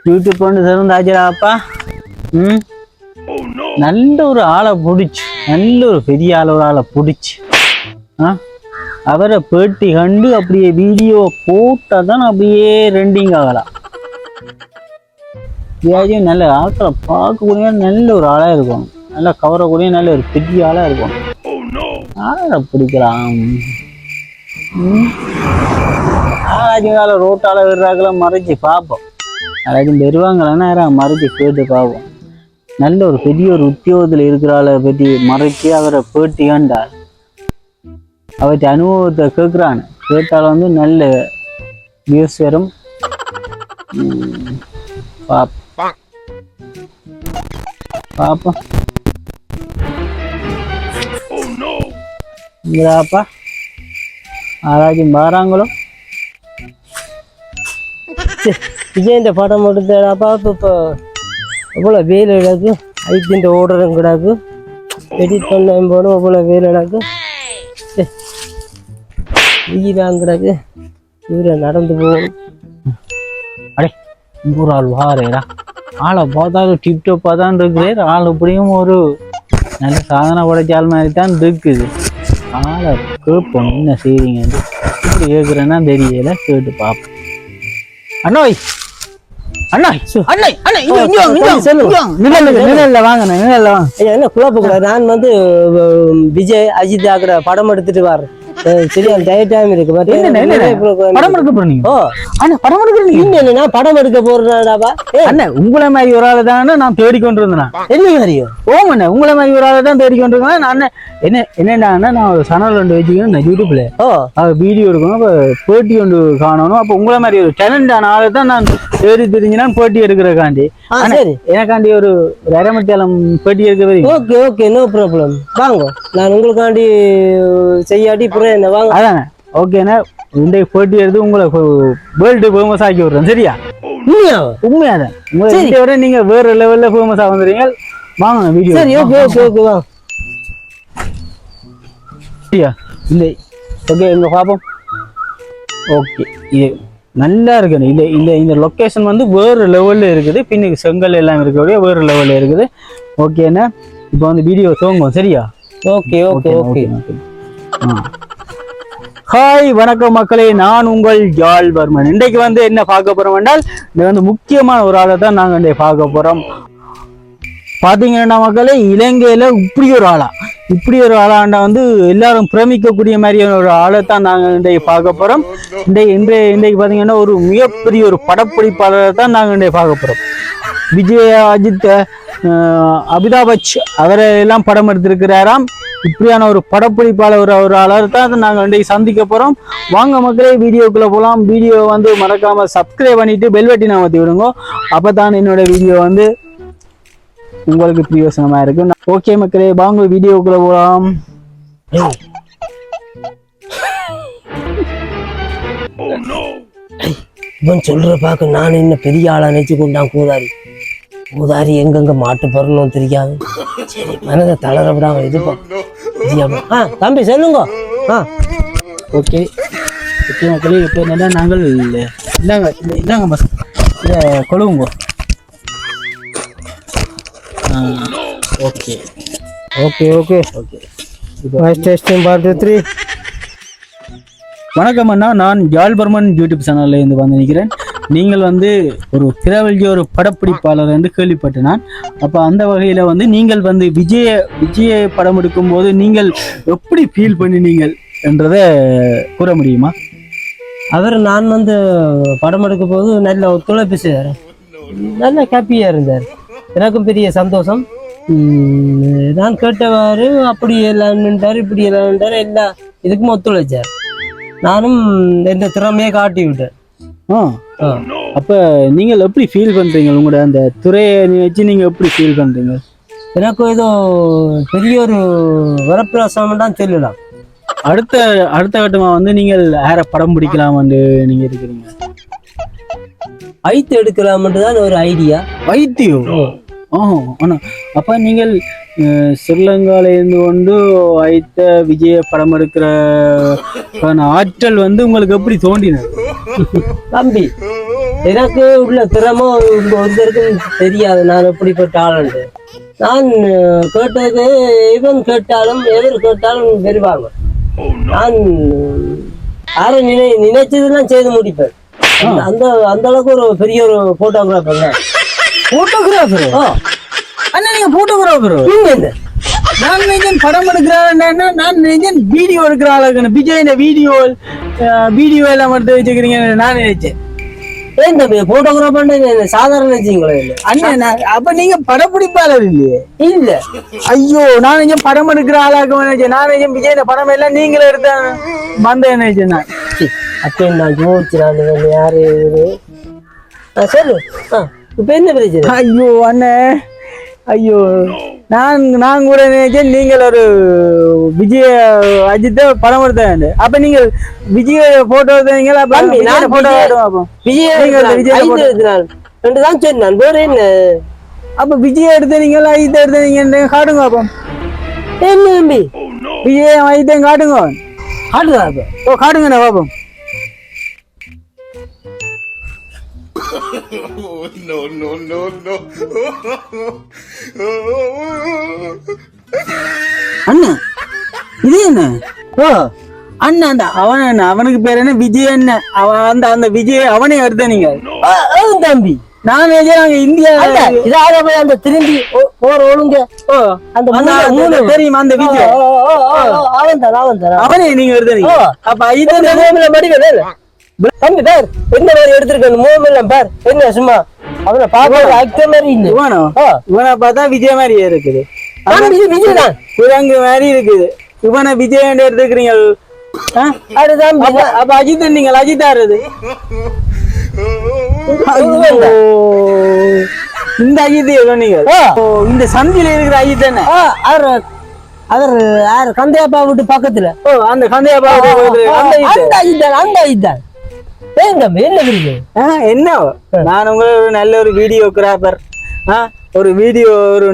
YouTube கொண்டு திறந்தாச்சுடாப்பா. ம், நல்ல ஒரு ஆளை பிடிச்சி, நல்ல ஒரு பெரிய ஆளை பிடிச்சி அவரை பேட்டி கண்டு அப்படியே வீடியோ போட்டால் தான் அப்படியே ரெண்டிங் ஆகலாம். நல்ல ஆட்களை பார்க்கக்கூடிய நல்ல ஒரு ஆளாக இருக்கும், நல்லா கவரக்கூடிய நல்ல ஒரு பெரிய ஆளாக இருக்கும். ஆளை பிடிக்கலாம். ஆளாச்சும் ரோட்டால விடுறாக்கெல்லாம் மறைச்சி பார்ப்போம். யாராச்சும் பெறுவாங்களான்னா யாரும் மறைச்சி கேட்டு பார்ப்போம். நல்ல ஒரு பெரிய ஒரு உத்தியோகத்தில் இருக்கிறாளை பற்றி மறைச்சி அவரை பேட்டி கண்டார். அவற்றை அனுபவத்தை கேட்குறான்னு கேட்டால் வந்து நல்ல வியூஸ் வரும். பாப்பா இங்கடாப்பா யாராச்சும் பாராங்களோ? விஜய் இந்த படம் எடுத்தாப்பா. இப்போ எவ்வளோ வெயில் இடாக்கு, ஐத்தின் ஓடுறதும் கிடாக்கு, எடிட் பண்ண போதும் எவ்வளோ வெயில் இடாக்கு, வீடாங்க கிடாக்கு, இவரை நடந்து போகணும். அடே ஒரு ஆள் வாரேடா, ஆளை பார்த்தாலும் டிப்டாப்பாக தான் இருக்கிறார். ஆள் இப்படியும் ஒரு நல்ல சாதனை படைச்சால் மாதிரி தான் இருக்குது. ஆளை கேட்போம், என்ன செய்றீங்க இப்படி கேட்குறேன்னா தெரியல, கேட்டு பார்ப்போம். அண்ணாய் அண்ணாய் அண்ணாய் அண்ணாய் நிழல்ல வாங்க, நிழல்ல வாங்க. என்ன குழப்ப கூடாது. நான் வந்து விஜய் அஜித் ஆகிற படம் எடுத்துட்டு வரேன். சரியா டைம் இருக்கு. படம் எடுக்க போறீங்க? ஓ அண்ணா படம் எடுக்கிறீங்க? என்ன படம் எடுக்க போறேன்டாப்பா. அண்ணா உங்களை மாதிரி ஒரு ஆளு தானே நான் தேடிக்கொண்டு இருந்தேன். என்ன மாதிரியும்? ஓமண்ணா உங்களை மாதிரி ஒரு ஆளு தான் தேடிக்கொண்டு இருக்கேன். நான் என்னடா நான் ஒரு சனல் ஒன்று வச்சுக்கணும் யூடியூப்ல. வீடியோ எடுக்கணும், அப்போ பேட்டி ஒன்று காணணும். அப்போ உங்களை மாதிரி ஒரு டேலண்டான ஆளு தான் நான் தேடி தெரிஞ்சுனா பேட்டி எடுக்கிறக்காண்டி. எனக்காண்டி ஒரு அரைமத்தியாலம் பேட்டி எடுக்க வரீங்க? Okay okay, no problem. வாங்க, நான் உங்களுக்காண்டி செய்யாடி என்ன வாங்க. அதானே ஓகேண்ணா. இன்றைக்கு பேட்டி எடுத்து உங்களை வேர்ல்டு ஃபேமஸ் ஆக்கி விடுறேன். சரியா? உண்மையாதான். உங்களை நீங்க வேற லெவல்ல ஃபேமஸா வந்துடுறீங்க. வாங்க வீடியோ. சரி ஓகே ஓகே ஓகே வாங்க. சரியா? இல்லை ஓகே இங்க பாப்போம். ஓகே இது நல்லா இருக்குது. இல்லை இல்லை இந்த லொக்கேஷன் வந்து வேறு லெவலில் இருக்குது. பின்னுக்கு செங்கல் எல்லாம் இருக்கக்கூடிய வேறு லெவலில் இருக்குது. ஓகேண்ணா இப்போ வந்து வீடியோ துவங்குவோம். சரியா? Okay okay okay. ஹாய் வணக்கம் மக்களே, நான் உங்கள் ஜால்வர்மன். இன்றைக்கு வந்து என்ன பார்க்க போறோம் என்றால், இது வந்து முக்கியமான ஒரு ஆளை தான் நாங்கள் இன்றைக்கு பார்க்க போறோம். பாத்தீங்கன்னா மக்களே, இலங்கையில இப்படி ஒரு ஆளாண்டா வந்து எல்லாரும் பிரமிக்கக்கூடிய மாதிரியான ஒரு ஆளை தான் நாங்கள் இன்றைக்கு பார்க்க போறோம். இன்றைக்கு பாத்தீங்கன்னா ஒரு மிகப்பெரிய ஒரு படப்பிடிப்பாளரை தான் நாங்கள் இன்றைக்கு பார்க்க போறோம். விஜய் அஜித் அமிதாப் பச்சன் அவரை எல்லாம் படம் எடுத்திருக்கிறாராம். இப்படியான ஒரு படப்பிடிப்பாளர் ஒரு ஆளர் தான் நாங்கள் இன்றைக்கு சந்திக்க போறோம். வாங்க மக்களே வீடியோக்குள்ள போகலாம். வீடியோ வந்து மறக்காம சப்ஸ்கிரைப் பண்ணிட்டு பெல் பட்டனை அமர்த்தி விடுங்க. அப்பதான் என்னோட வீடியோ வந்து உங்களுக்கு பிரயோசனமா இருக்கு. ஓகே மக்களே வாங்க வீடியோக்குள்ள போகலாம். இவன் சொல்ற பாக்க நான் என்ன பெரிய ஆளா நினைச்சு கொண்டான். கூதாரி எங்கெங்க மாட்டு பரணும் தெரியாது. சரி மனதை தளர விடாம இதுப்பா. தம்பி சொல்லுங்க. ஓகே ஓகே மக்களே, இப்போ என்னன்னா நாங்கள் இந்தாங்க பஸ் இதை கொழுவுங்க. Okay okay okay okay. Part 3. வணக்கம் அண்ணா, நான் ஜால்வர்மன் யூடியூப் சேனல்ல இருந்து வந்து நிற்கிறேன். நீங்கள் வந்து ஒரு திரவல்ஜி ஒரு படப்பிடிப்பாளர் என்று கேள்விப்பட்டேன் நான். அப்போ அந்த வகையில் வந்து நீங்கள் வந்து விஜய படம் எடுக்கும் போது நீங்கள் எப்படி ஃபீல் பண்ணினீங்கள் என்றதை கூற முடியுமா? நான் வந்து படம் எடுக்கும் போது நல்ல ஒத்துழைப்பு செய்தார், நல்ல ஹாப்பியாக இருந்தார். எனக்கும் பெரிய சந்தோஷம். நான் கேட்டவாறு அப்படி எல்லாம்ட்டார், இப்படி எல்லாம்ட்டார், எல்லா இதுக்கும் ஒத்துழைச்சார். நானும் எந்த திறமையை காட்டி விட்டேன். அப்ப நீங்கள் எப்படி ஃபீல் பண்றீங்க? உங்களோட அந்த துறையை வச்சு நீங்க எப்படி ஃபீல் பண்றீங்க? எனக்கு ஏதோ பெரிய ஒரு வரப்பிரசாதம் தான் சொல்லலாம். அடுத்த கட்டமா வந்து நீங்கள் யார படம் பிடிக்கலாம் நீங்க இருக்கிறீங்க? வைத்து எடுக்கலாம்னு தான் ஒரு ஐடியா. வைத்தியம்? ஆனா அப்ப நீங்கள் ஸ்ரீலங்கால இருந்து கொண்டு வைத்த விஜய படம் எடுக்கிற ஆற்றல் வந்து உங்களுக்கு எப்படி தோன்றினது? தம்பி எனக்கு உள்ள திறமோ ஒருத்தருக்கும் தெரியாது நான் எப்படிப்பட்ட ஆளுண்டு. நான் கேட்டது இவன் கேட்டாலும் எவர் கேட்டாலும் வருவாங்க. நான் யாரை நினைச்சதெல்லாம் செய்து முடிப்பேன். அந்த அந்த அளவுக்கு ஒரு பெரிய ஒரு போட்டோகிராஃபர். போட்டோகிராஃபர் அண்ணா, நீங்க போட்டோகிராஃபர்? என்ன நான் நினைச்சேன் படம் எடுக்கிறான், நான் நினைச்சேன் வீடியோ எடுக்கிறாள். விஜய் வீடியோ எல்லாம் எடுத்து வச்சுக்கிறீங்க நான் நினைச்சேன். ஏன் தம்பி போட்டோகிராஃபர் சாதாரண வச்சுங்களே இல்லை அண்ணா? அப்ப நீங்க படப்பிடிப்பாளர் இல்லையே? இல்ல. ஐயோ, நான் நினைச்சேன் படம் எடுக்கிற ஆளாக நினைச்சேன். நான் நினைச்சேன் விஜய் படம் எல்லாம் நீங்களே எடுத்த வந்த நினைச்சேன் நான். அப்ப நான் யோசிச்சுறான் யாரு சொல்லு. இப்ப என்ன பிரச்சனை? ஐயோ அண்ணே, ஐயோ நான் கூட நினைச்சேன் நீங்கள் ஒரு விஜய அஜித்த படம் எடுத்த. அப்ப நீங்க விஜய போட்டோ எடுத்தீங்களா? அப்ப விஜய் எடுத்தீங்களா அஜித்த எடுத்தீங்க காட்டுங்க. அப்ப என்ன தம்பி விஜய் அஜித்தையும் காட்டுங்க. காட்டுங்க. ஓ காட்டுங்கண்ணா பாப்போம். No, no, no, no. அண்ணா இது என்ன? ஓ அண்ணா, அந்த அவனுக்கு பேர் என்ன? விஜய் என்ன? அவன் அந்த விஜய் அவனே எடுத்த நீங்க? தம்பி நான் நாங்க இந்தியா அந்த திரும்பி போற ஒழுங்க அந்த தெரியுமா அந்த விஜய்? அவனே நீங்க எடுத்தீங்க? அப்ப இது தம்பி பேர் என்ன மாதிரி எடுத்திருக்கேன் மூமெல்லாம் பேர் என்ன சும்மா அவனை பார்க்க ஆக்டர் மாதிரி இல்லை. இவனை பார்த்தா விஜய் மாதிரி இருக்குது. விஜய் தான் குரங்கு மாதிரி இருக்குது. இவனை விஜய் எடுத்துக்கிறீங்க. அப்ப அஜித் நீங்கள் அஜித் ஆடுறது இந்த அஜித் சொன்னீங்க. இந்த சந்தியில இருக்கிற அஜித் தானே? அவர் யாரு கந்தையாப்பா வீட்டு பக்கத்துல. அந்த கந்தையாப்பா அந்த அஜித் தான். என்ன நான் உங்களை ஒரு நல்ல ஒரு வீடியோகிராஃபர், ஒரு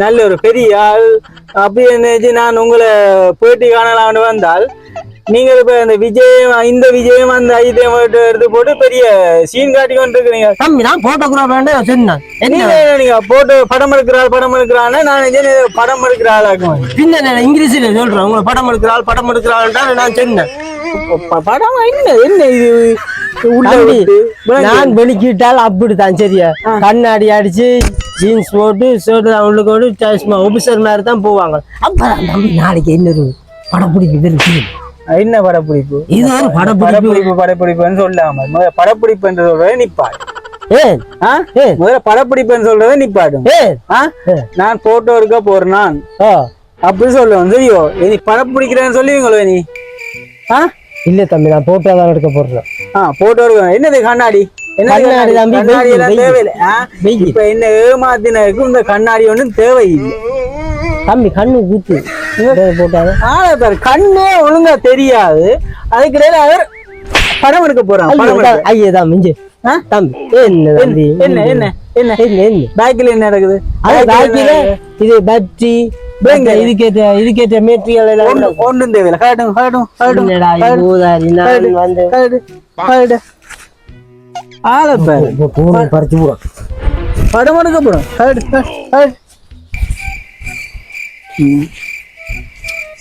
நல்ல ஒரு பெரிய ஆள் அப்படி நினைச்சு நான் உங்களை பேட்டி காணலாம்னு வந்தால் நீங்க இப்ப இந்த விஜயம் அந்த அஜித்தையும் எடுத்து போட்டு பெரிய சீன் காட்டி கொண்டு இருக்கிறீங்க. தம்பி நான் போட்டோகிராஃபர் சொன்னேன். நீங்க போட்டோ படம் எடுக்கிறான்னு நான் படம் எடுக்கிற ஆளாக்கும். பின்ன இங்கிலீஷ்ல சொல்றேன் உங்களை படம் எடுக்கிறாள் நான் சொன்னேன். படம் என்ன இது? நான் வெளிக்கிட்டால் அப்படித்தான் சரியா கண்ணாடி அடிச்சு ஜீன்ஸ் போட்டு ஷர்ட் உள்ளுக்கோடு ஆபீசர் மாதிரி தான் போவாங்க. அப்பதான் தம்பி நாளைக்கு என்ன படப்பிடிப்பு இருக்கு. என்ன படப்பிடிப்பு? இது படப்பிடிப்புன்னு சொல்லாம படப்பிடிப்புன்ற சொல்றத நிப்பாடு. முதல்ல படப்பிடிப்புன்னு சொல்றத நிப்பாடு. நான் போட்டோ எடுக்க போறேன் நான் அப்படி சொல்லுவேன். சரியோ நீ படப்பிடிக்கிறேன்னு சொல்லுவீங்களோ நீ? இல்ல தம்பி நான் போட்டோ தான் எடுக்க போறேன். போட்டோ எடுக்க என்னது கண்ணாடி? கண்ணாடி தேவையில்லை. இப்ப என்ன ஏமாத்தினருக்கு இந்த கண்ணாடி ஒண்ணும் தேவையில்லை தம்பி. கண்ணு கூத்து போட்டாரு கண்ணே ஒழுங்கா தெரியாது. அதுக்கிடையில அவர் படம் எடுக்க போறான். ஐயதான் மிஞ்சு தம்பி. என்ன என்ன என்ன என்ன பேக்கில் என்ன நடக்குது? இது பேட்டரி இதுக்கேற்ற மெட்டீரியல் ஒன்றும் தேவையில்லை. பறிச்சு போறோம் படம் எடுக்க போறோம்.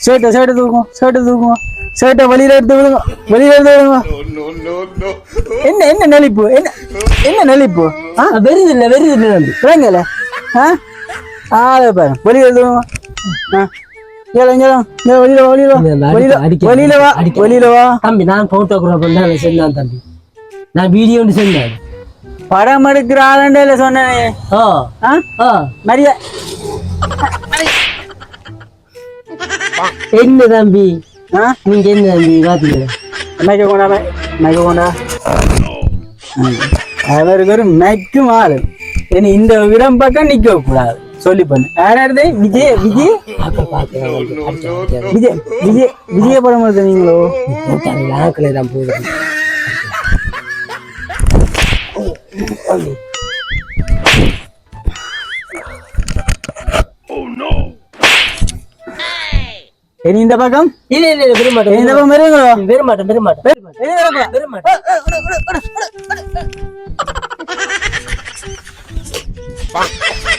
சேட்டை தூக்குவோம். சேட்டை வெளியில எடுத்து விடுங்க. என்ன என்ன நெளிப்பு? என்ன நெளிப்பு? வெறுது இல்லை விளங்கல. பாரு வெளியில எடுத்துவோம். வெளியில வா தம்பி. நான் போட்டோகிராஃபர் தான் சொன்னான் தம்பி. நான் வீடியோ சொன்னேன். படம் எடுக்கிற ஆளுண்டையில சொன்னேன். மரியா என்ன தம்பி நீங்க என்ன தம்பி பாத்தீங்களா? அவருக்கு ஒரு மைக்கும் ஆளு. இனி இந்த இடம் பக்கம் நிக்க கூடாது சொல்லி பண்ணு. யாராவது விஜய படம் எடுத்த நீங்களோ? தான் போகுது. இனி இந்த பக்கம் இல்ல பெருமாட்டேன். இந்த பக்கம் பெருமாட்டேன். no.